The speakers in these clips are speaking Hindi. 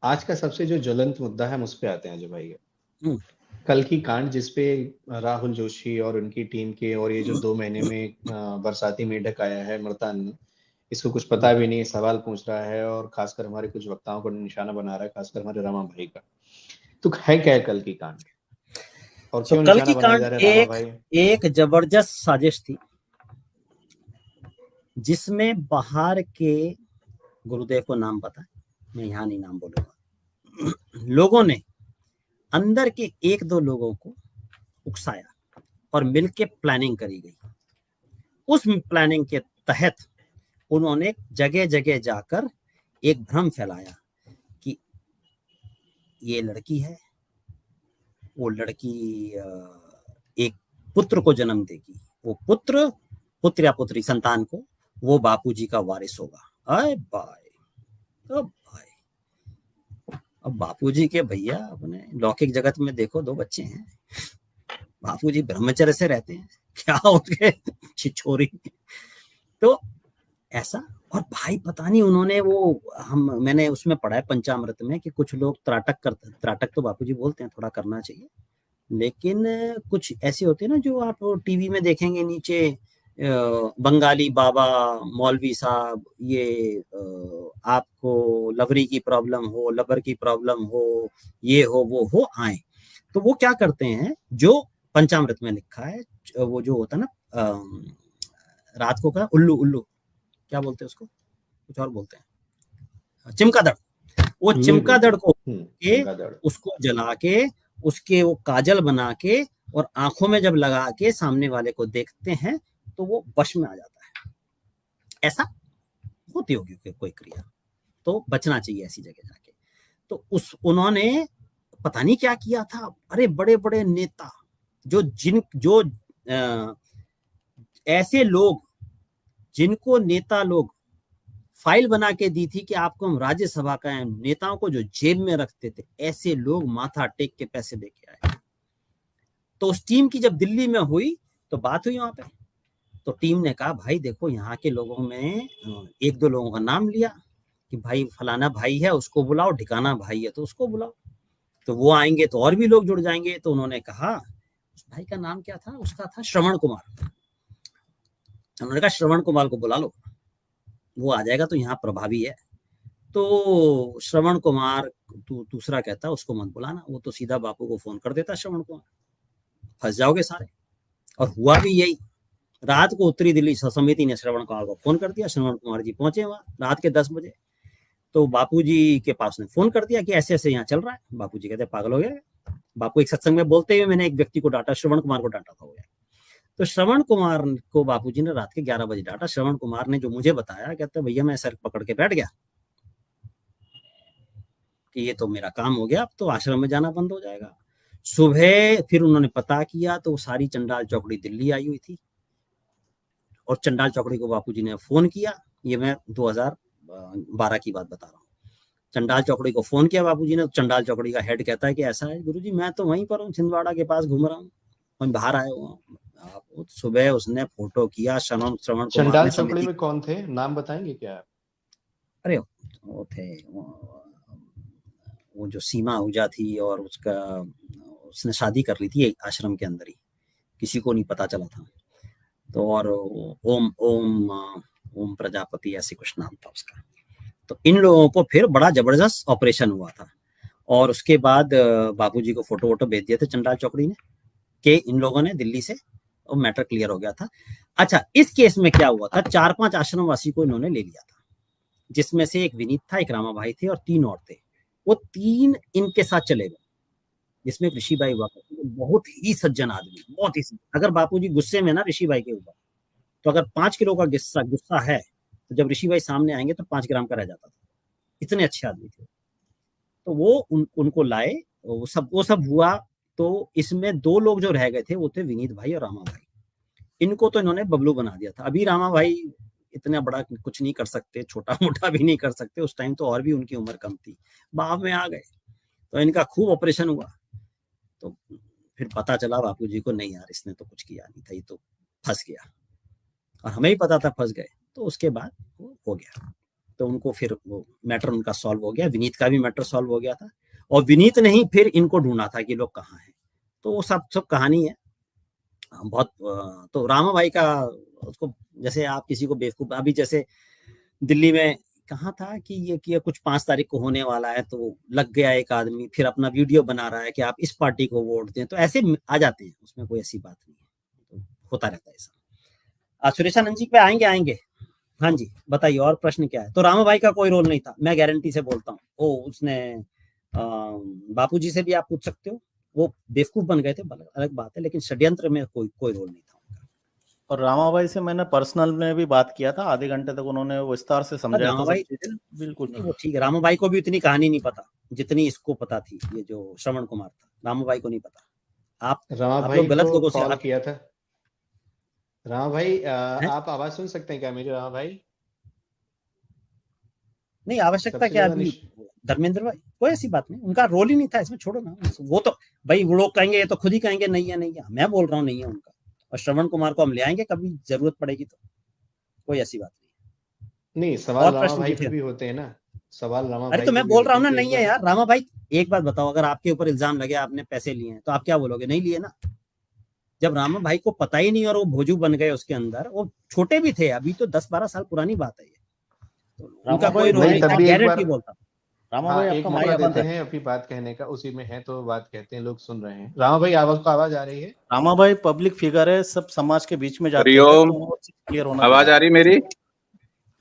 आज का सबसे जो ज्वलंत मुद्दा है, हम उस पे आते हैं अजय भाई। हम्म। कल की कांड जिसपे राहुल जोशी और उनकी टीम के, और ये जो 2 महीने में बरसाती मेंढक आया है मृतान, इसको कुछ पता भी नहीं, सवाल पूछ रहा है और खासकर हमारे कुछ वक्ताओं को निशाना बना रहा है, खासकर हमारे रामा भाई का। तो है क्या कल की कांड, और सो क्यों कल निशाना की बनाए कांड जा रहे हैं रामा एक भाई? एक जबरदस्त साजिश थी, जिसमें बाहर के, गुरुदेव को नाम पता है, मैं यहाँ नहीं नाम बोलूंगा, लोगों ने अंदर के एक दो लोगों को उकसाया और मिलके प्लानिंग करी गई। उस प्लानिंग के तहत उन्होंने जगह जगह जाकर एक भ्रम फैलाया कि ये लड़की है, वो लड़की एक पुत्र को जन्म देगी, वो पुत्र या पुत्री संतान को वो बापूजी का वारिस होगा। अरे भाई, अब भाई, अब बापूजी के भैया अपने लौकिक जगत में देखो 2 बच्चे हैं, बापूजी ब्रह्मचर्य से रहते हैं, क्या उनके छिछोरी। तो ऐसा, और भाई पता नहीं उन्होंने मैंने उसमें पढ़ा है पंचामृत में कि कुछ लोग त्राटक करते, त्राटक तो बापूजी बोलते हैं, थोड़ा करना चाहिए, लेकिन कुछ ऐसे होते हैं ना जो आप टीवी में देखेंगे नीचे, बंगाली बाबा, मौलवी साहब, ये आपको लवरी की प्रॉब्लम हो, लबर की प्रॉब्लम हो, ये हो वो हो, आए। तो वो क्या करते हैं, जो पंचामृत में लिखा है, वो जो होता है ना, रात को क्या, उल्लू उल्लू क्या बोलते हैं उसको, कुछ और बोलते हैं, चिमकादड़, वो चिमकादड़ को के चमगादड़। उसको जला के, उसके वो काजल बना के और आंखों में जब लगा के सामने वाले को देखते हैं तो वो वश में आ जाता है। ऐसा होती होगी कोई क्रिया, तो बचना चाहिए ऐसी जगह जाके। तो उन्होंने पता नहीं क्या किया था। अरे बड़े बड़े नेता, जो ऐसे लोग जिनको नेता लोग फाइल बना के दी थी कि आपको हम राज्यसभा का नेताओं को जो जेब में रखते थे, ऐसे लोग माथा टेक के पैसे देके आए। तो उस टीम की जब दिल्ली में हुई तो बात हुई वहां पे, तो टीम ने कहा भाई देखो, यहाँ के लोगों में एक दो लोगों का नाम लिया कि भाई फलाना भाई है उसको बुलाओ, ठिकाना भाई है तो उसको बुलाओ, तो वो आएंगे तो और भी लोग जुड़ जाएंगे। तो उन्होंने कहा, उस भाई का नाम क्या था, उसका था श्रवण कुमार। उन्होंने कहा श्रवण कुमार को बुला लो, वो आ जाएगा तो यहाँ प्रभावी है। तो श्रवण कुमार दूसरा कहता उसको मत बुलाना, वो तो सीधा बापू को फोन कर देता श्रवण कुमार, फंस जाओगे सारे। और हुआ भी यही, रात को उत्तरी दिल्ली समिति ने श्रवण कुमार को फोन कर दिया, श्रवण कुमार जी पहुंचे वहां रात के 10 बजे। तो बापूजी के पास ने फोन कर दिया कि ऐसे ऐसे यहाँ चल रहा है। बापूजी कहते पागल हो गया। बापू एक सत्संग में बोलते हुए मैंने एक व्यक्ति को डांटा, श्रवण कुमार को डांटा था हो गया। तो श्रवण कुमार को बापूजी ने रात के 11 बजे डांटा। श्रवण कुमार ने जो मुझे बताया, कहते भैया मैं सर पकड़ के बैठ गया कि ये तो मेरा काम हो गया, अब तो आश्रम में जाना बंद हो जाएगा। सुबह फिर उन्होंने पता किया तो सारी चंडाल चौकड़ी दिल्ली आई हुई थी, और चंडाल चौकड़ी को बापूजी ने फोन किया। ये मैं 2012 की बात बता रहा हूँ। चंडाल चौकड़ी को फोन किया बापूजी ने, चंडाल चौकड़ी का हेड कहता है कि ऐसा है गुरुजी, मैं तो वहीं पर हूँ, छिंदवाड़ा के पास घूम रहा हूँ, मैं बाहर आया हुआ। सुबह उसने फोटो किया, श्रवण कुमार चंडाल ने चौकड़ी समिति, में कौन थे, नाम बताएंगे क्या आप? अरे वो थे, वो जो सीमा आहूजा थी, और उसका, उसने शादी कर ली थी आश्रम के अंदर ही, किसी को नहीं पता चला था। तो और ओम ओम ओम प्रजापति ऐसे कुछ नाम था उसका। तो इन लोगों को फिर बड़ा जबरदस्त ऑपरेशन हुआ था, और उसके बाद बाबूजी को फोटो वोटो भेज दिए थे चंडाल चौकड़ी ने, कि इन लोगों ने दिल्ली से, और मैटर क्लियर हो गया था। अच्छा, इस केस में क्या हुआ था, 4-5 आश्रम वासी को इन्होंने ले लिया था, जिसमें से एक विनीत था, एक रामा भाई थे और 3 और थे। वो 3 इनके साथ चले गए, जिसमें ऋषि भाई हुआ, बहुत ही सज्जन आदमी, बहुत ही सज्जन। अगर बापूजी गुस्से में ना ऋषि भाई के ऊपर, तो अगर 5 किलो का गुस्सा गुस्सा है, तो जब ऋषि भाई सामने आएंगे तो 5 ग्राम का रह जाता था। इतने अच्छे आदमी थे। तो वो उनको लाए, वो सब हुआ। तो इसमें 2 लोग जो रह गए थे वो थे विनीत भाई और रामा भाई। इनको तो इन्होंने बबलू बना दिया था। अभी रामा भाई इतना बड़ा कुछ नहीं कर सकते, छोटा मोटा भी नहीं कर सकते, उस टाइम तो और भी उनकी उम्र कम थी, बाप में आ गए। तो इनका खूब ऑपरेशन हुआ। तो फिर पता चला बापूजी को, नहीं यार इसने तो कुछ किया नहीं था, ये तो फंस गया, और हमें ही पता था फंस गए। तो उसके बाद वो हो गया। तो उनको फिर वो मैटर उनका सॉल्व हो गया, विनीत का भी मैटर सॉल्व हो गया था, और विनीत ने ही फिर इनको ढूंढा था कि लोग कहाँ हैं। तो वो सब कहानी है बहुत। तो रामा भाई का उसको, जैसे आप किसी को बेवकूफ, अभी जैसे दिल्ली में कहा था कि ये कि कुछ 5 तारीख को होने वाला है, तो लग गया एक आदमी, फिर अपना वीडियो बना रहा है कि आप इस पार्टी को वोट दें, तो ऐसे आ जाते हैं, उसमें कोई ऐसी बात नहीं है, तो होता रहता है ऐसा। सुरेशानंद जी पे आएंगे। हाँ जी बताइए, और प्रश्न क्या है? तो रामा भाई का कोई रोल नहीं था, मैं गारंटी से बोलता हूँ। ओ उसने बापू जी से भी आप पूछ सकते हो, वो बेवकूफ बन गए थे, अलग बात है, लेकिन षड्यंत्र में कोई रोल नहीं था। और रामा भाई से मैंने पर्सनल में भी बात किया था, आधे घंटे तक उन्होंने विस्तार से समझाया था सब चीजें। बिल्कुल वो ठीक है, रामा भाई को भी इतनी कहानी नहीं पता जितनी इसको पता थी, ये जो श्रवण कुमार था, रामा भाई को नहीं पता। आप लोग गलत लोगों से कॉल किया था। रामा भाई आप आवाज सुन सकते हैं क्या मेरी? रामा भाई नहीं, आवश्यकता क्या अभी धर्मेंद्र भाई, कोई ऐसी बात नहीं, उनका रोल ही नहीं था इसमें, छोड़ो ना। वो तो भाई वो लोग कहेंगे, ये तो खुद ही कहेंगे नहीं है, मैं बोल रहा हूँ नहीं है उनका। और श्रवण कुमार को हम ले आएंगे कभी जरूरत पड़ेगी तो, कोई ऐसी बात नहीं। सवाल रामा भाई पे भी होते हैं ना, सवाल रामा भाई। अरे तो मैं बोल रहा हूँ ना, नहीं है यार। रामा भाई एक बात बताओ, अगर आपके ऊपर इल्जाम लगे आपने पैसे लिए हैं, तो आप क्या बोलोगे? नहीं लिए ना। जब रामा भाई को पता ही नहीं और वो भोजू बन गए उसके अंदर, वो छोटे भी थे, अभी तो 10-12 साल पुरानी बात है ये, तो उनका कोई रोल नहीं था, गारंटी बोलता हूँ। रामा भाई आपका मौका देते हैं अपनी बात कहने का, उसी में है तो बात कहते हैं, लोग सुन रहे हैं। रामा भाई आवाज आ रही है? रामा भाई पब्लिक फिगर है, सब समाज के बीच में जाते हैं, तो क्लियर होना। आवाज आ रही मेरी?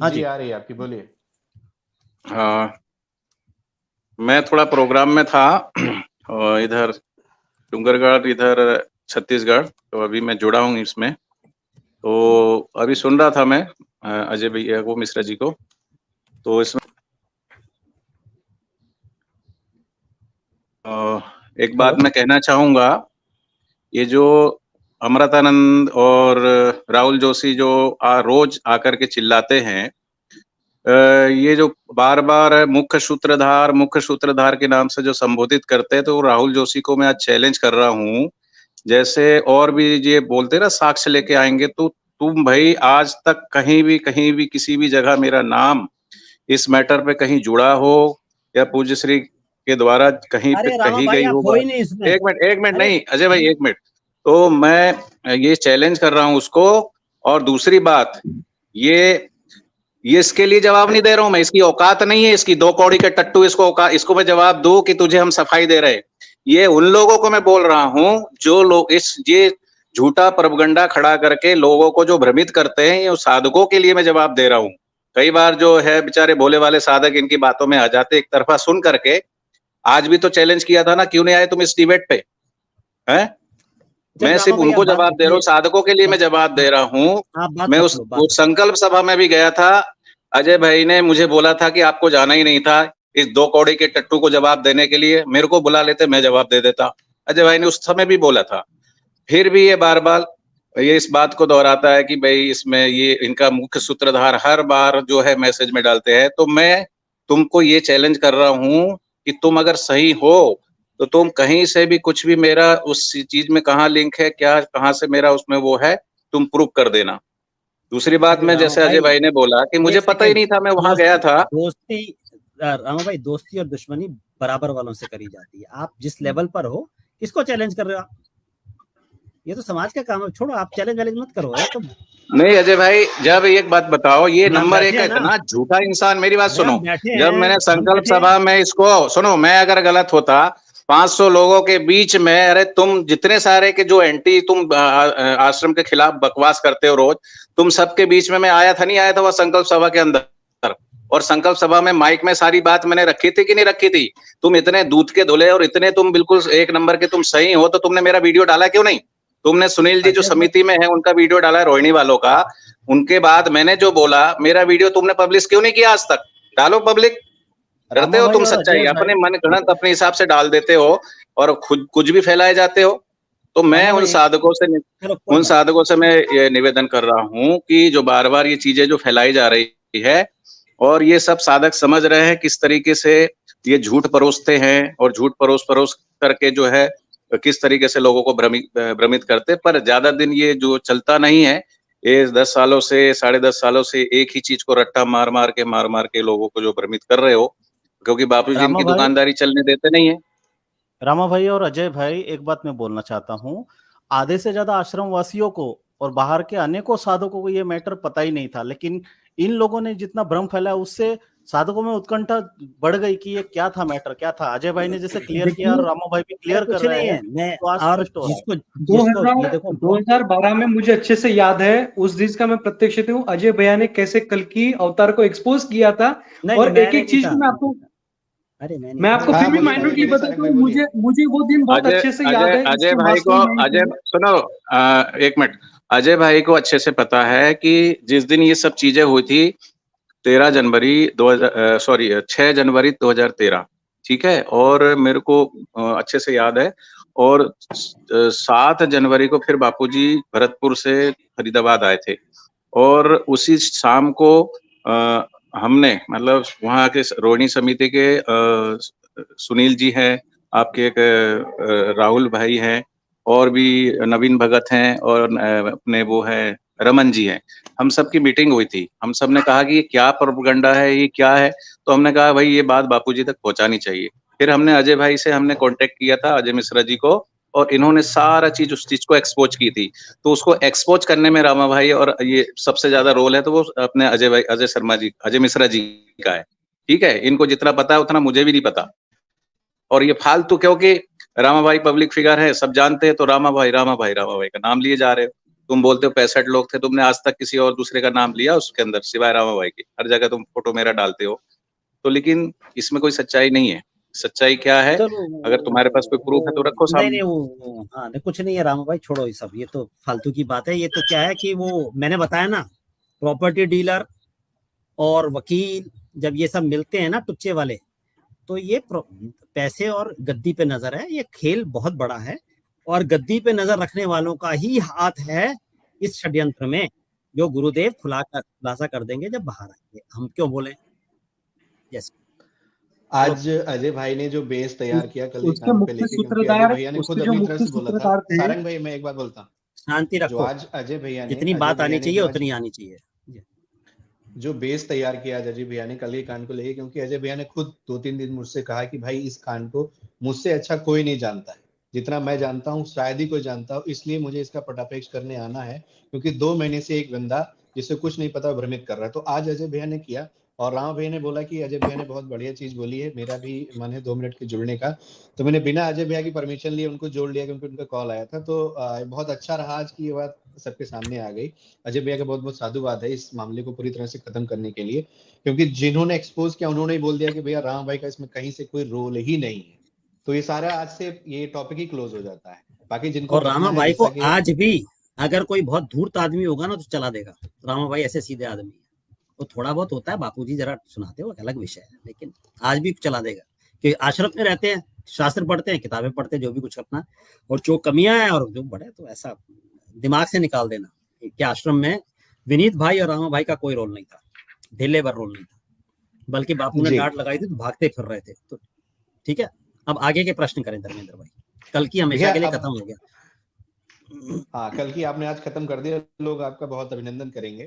हाँ जी आ रही है आपकी, बोलिए। हाँ, मैं थोड़ा प्रोग्राम में था और इधर डूंगरगढ़, इधर छत्तीसगढ़, तो अभी मैं जुड़ा हूँ इसमें। तो अभी सुन रहा था मैं अजय भैया को, मिश्रा जी को। तो इसमें एक बात मैं कहना चाहूंगा, ये जो अमृतानंद और राहुल जोशी जो रोज आकर के चिल्लाते हैं, ये जो बार बार मुख्य सूत्रधार के नाम से जो संबोधित करते हैं, तो राहुल जोशी को मैं आज चैलेंज कर रहा हूँ। जैसे और भी ये बोलते ना साक्ष्य लेके आएंगे, तो तुम भाई आज तक कहीं भी किसी भी जगह मेरा नाम इस मैटर पे कहीं जुड़ा हो या पूज्य श्री के द्वारा कहीं पे कही गई हो? एक मिनट नहीं अजय भाई, एक मिनट। तो मैं ये चैलेंज कर रहा हूँ उसको। और दूसरी बात, ये इसके लिए जवाब नहीं दे रहा हूं मैं, इसकी औकात नहीं है, इसकी 2 कौड़ी के टट्टू इसको मैं जवाब दूं कि तुझे हम सफाई दे रहे। ये उन लोगों को मैं बोल रहा हूं जो लोग ये झूठा प्रोपगंडा खड़ा करके लोगों को जो भ्रमित करते हैं, ये उस साधकों के लिए मैं जवाब दे रहा हूं। कई बार जो है बेचारे भोले वाले साधक इनकी बातों में आ जाते, एक तरफा सुन करके। आज भी तो चैलेंज किया था ना, क्यों नहीं आए तुम इस डिबेट पे? हैं? मैं सिर्फ उनको जवाब दे रहा हूँ, साधकों के लिए मैं जवाब दे रहा हूँ। मैं उस संकल्प सभा में भी गया था, अजय भाई ने मुझे बोला था कि आपको जाना ही नहीं था इस 2 कौड़ी के टट्टू को जवाब देने के लिए, मेरे को बुला लेते, मैं जवाब दे देता। अजय भाई ने उस समय भी बोला था। फिर भी ये बार बार ये इस बात को दोहराता है कि भाई इसमें ये इनका मुख्य सूत्रधार हर बार जो है मैसेज में डालते हैं। तो मैं तुमको ये चैलेंज कर रहा हूँ कि तुम अगर सही हो तो तुम कहीं से भी कुछ भी मेरा उस चीज में कहाँ लिंक है, क्या कहाँ से मेरा उसमें वो है, तुम प्रूव कर देना। दूसरी बात में जैसे अजय भाई ने बोला कि मुझे पता ही नहीं था, मैं वहां गया था। रामा भाई, दोस्ती और दुश्मनी बराबर वालों से करी जाती है। आप जिस लेवल पर हो, किसको चैलेंज कर रहे हो आप? ये तो समाज का काम है, छोड़ो आप चैलेंज मत करो यार तुम। नहीं अजय भाई, जब एक बात बताओ, ये नंबर 1 है इतना झूठा इंसान। मेरी बात सुनो, जब मैंने संकल्प सभा में इसको सुनो, मैं अगर गलत होता 500 लोगों के बीच में, अरे तुम जितने सारे के जो एंटी तुम आश्रम के खिलाफ बकवास करते हो रोज, तुम सबके बीच में मैं आया था, नहीं आया था वह संकल्प सभा के अंदर? और संकल्प सभा में माइक में सारी बात मैंने रखी थी कि नहीं रखी थी? तुम इतने दूध के धुले और इतने तुम बिल्कुल 1 नंबर के तुम सही हो, तो तुमने मेरा वीडियो डाला क्यों नहीं? तुमने सुनील जी जो समिति में है उनका वीडियो डाला है, रोहिणी वालों का। उनके बाद मैंने जो बोला, मेरा वीडियो तुमने पब्लिश क्यों नहीं किया आज तक? डालो पब्लिक। करते हो तुम सच्चाई, अपने मन गणत अपने हिसाब से डाल देते हो और खुद कुछ भी फैलाए जाते हो। तो मैं उन साधकों से मैं ये निवेदन कर रहा हूं कि जो बार बार ये चीजें जो फैलाई जा रही है, और ये सब साधक समझ रहे हैं किस तरीके से ये झूठ परोसते हैं, और झूठ परोस करके जो है किस तरीके से लोगों को भ्रमित करते। पर ज्यादा दिन ये जो चलता नहीं है, ये 10 सालों से 10.5 सालों से एक ही चीज को रट्टा मार मार के लोगों को जो भ्रमित कर रहे हो, क्योंकि बापूजी इनकी दुकानदारी चलने देते नहीं है। रामा भाई और अजय भाई, एक बात मैं बोलना चाहता हूँ, आधे से ज्यादा आश्रम वासियों को और बाहर के अनेकों साधकों को ये मैटर पता ही नहीं था, लेकिन इन लोगों ने जितना भ्रम फैलाया उससे साधकों में उत्कंठा बढ़ गई कि ये क्या था, मैटर क्या था। अजय भाई ने जैसे क्लियर किया और रामा भाई भी क्लियर कर रहे हैं, तो आज स्पष्ट हो रहा है। 2012 में मुझे अच्छे से याद है, उस दिन का मैं प्रत्यक्ष हूँ, अजय भैया ने कैसे कल की अवतार को एक्सपोज किया था। और एक एक चीज मैं आपको फिर भी माइन्यूटली बताता हूँ, मुझे वो दिन बहुत अच्छे से याद है। अजय भाई को, अजय सुनो, एक मिनट, अजय भाई को अच्छे से पता है कि जिस दिन ये सब चीजें हुई थी 6 जनवरी 2013, ठीक है, और मेरे को अच्छे से याद है। और 7 जनवरी को फिर बापूजी भरतपुर से फरीदाबाद आए थे, और उसी शाम को हमने, मतलब वहाँ के रोहिणी समिति के सुनील जी हैं, आपके एक राहुल भाई हैं, और भी नवीन भगत हैं, और अपने वो हैं रमन जी हैं, हम सब की मीटिंग हुई थी। हम सब ने कहा कि ये क्या प्रोपेगेंडा है, ये क्या है, तो हमने कहा भाई ये बात बापूजी तक पहुंचानी चाहिए। फिर हमने अजय भाई से हमने कांटेक्ट किया था, अजय मिश्रा जी को, और इन्होंने सारा चीज उस चीज को एक्सपोज की थी। तो उसको एक्सपोज करने में रामा भाई और ये सबसे ज्यादा रोल है, तो वो अपने अजय भाई, अजय शर्मा जी, अजय मिश्रा जी का है, ठीक है। इनको जितना पता है उतना मुझे भी नहीं पता। और ये फालतू, क्योंकि रामा भाई पब्लिक फिगर है, सब जानते हैं, तो रामा भाई का नाम लिए जा रहे हो। तुम बोलते हो 65 लोग थे, तुमने आज तक किसी और दूसरे का नाम लिया उसके अंदर सिवाय रामा भाई के? हर जगह तुम फोटो मेरा डालते हो, तो लेकिन इसमें कोई सच्चाई नहीं है। सच्चाई क्या है, अगर तुम्हारे पास कोई प्रूफ है तो रखो सामने। नहीं, कुछ नहीं है रामा भाई, छोड़ो ये सब, ये तो फालतू की बात है। ये तो क्या है कि वो मैंने बताया ना, प्रॉपर्टी डीलर और वकील जब ये सब मिलते हैं ना टुच्चे वाले, तो ये पैसे और गद्दी पे नजर है। ये खेल बहुत बड़ा है, और गद्दी पे नजर रखने वालों का ही हाथ है इस षड्यंत्र में, जो गुरुदेव खुलासा कर देंगे जब बाहर आएंगे। हम क्यों बोले? यस, आज अजय भाई ने जो बेस तैयार किया कल पे लेके, क्योंकि अजय भैया ने खुद अपनी तरफ से बोला था। सारंग भाई, मैं एक बात बोलता हूँ, शांति रखो। आज अजय भैया ने, जितनी बात आनी चाहिए उतनी आनी चाहिए। जो बेस तैयार किया अजय भैया ने कल के कांड को लेके, क्योंकि अजय भैया ने खुद 2-3 दिन मुझसे कहा कि भाई इस कांड को मुझसे अच्छा कोई नहीं जानता है, जितना मैं जानता हूँ शायद ही कोई जानता हो, इसलिए मुझे इसका पटापेक्ष करने आना है, क्योंकि 2 महीने से एक बंदा जिससे कुछ नहीं पता भ्रमित कर रहा है। तो आज अजय भैया ने किया, और रामा भैया ने बोला कि अजय भैया ने बहुत बढ़िया चीज बोली है, मेरा भी मन है 2 मिनट के जुड़ने का। तो मैंने बिना अजय भैया की परमिशन लिए उनको जोड़ लिया, क्योंकि उनका कॉल आया था। तो बहुत अच्छा रहा आज की ये बात सबके सामने आ गई। अजय भैया का बहुत बहुत साधुवाद है इस मामले को पूरी तरह से खत्म करने के लिए, क्योंकि जिन्होंने एक्सपोज किया उन्होंने ही बोल दिया कि भैया रामा भाई का इसमें कहीं से कोई रोल ही नहीं है। तो ये सारा आज से ये टॉपिक ही क्लोज हो जाता है। बाकी जिनको, और रामा भाई को आज भी अगर कोई बहुत धूर्त आदमी होगा ना तो चला देगा। रामा भाई ऐसे सीधे आदमी है। तो थोड़ा बहुत होता है, बापूजी जरा सुनाते हो, अलग विषय है, लेकिन आज भी चला देगा। कि आश्रम में रहते हैं, शास्त्र पढ़ते हैं, किताबें पढ़ते हैं, जो भी कुछ अपना, और जो कमियां हैं और जो बड़े, तो ऐसा दिमाग से निकाल देना कि आश्रम में विनीत भाई और रामा भाई का कोई रोल नहीं था, ढीले भर रोल नहीं था, बल्कि बापू ने डांट लगाई थी तो भागते फिर रहे थे। तो ठीक है, अब आगे के प्रश्न करें धर्मेंद्र भाई। कल की हमेशा के लिए खत्म हो गया। हाँ, कल की आपने आज खत्म कर दिया, लोग आपका बहुत अभिनंदन करेंगे।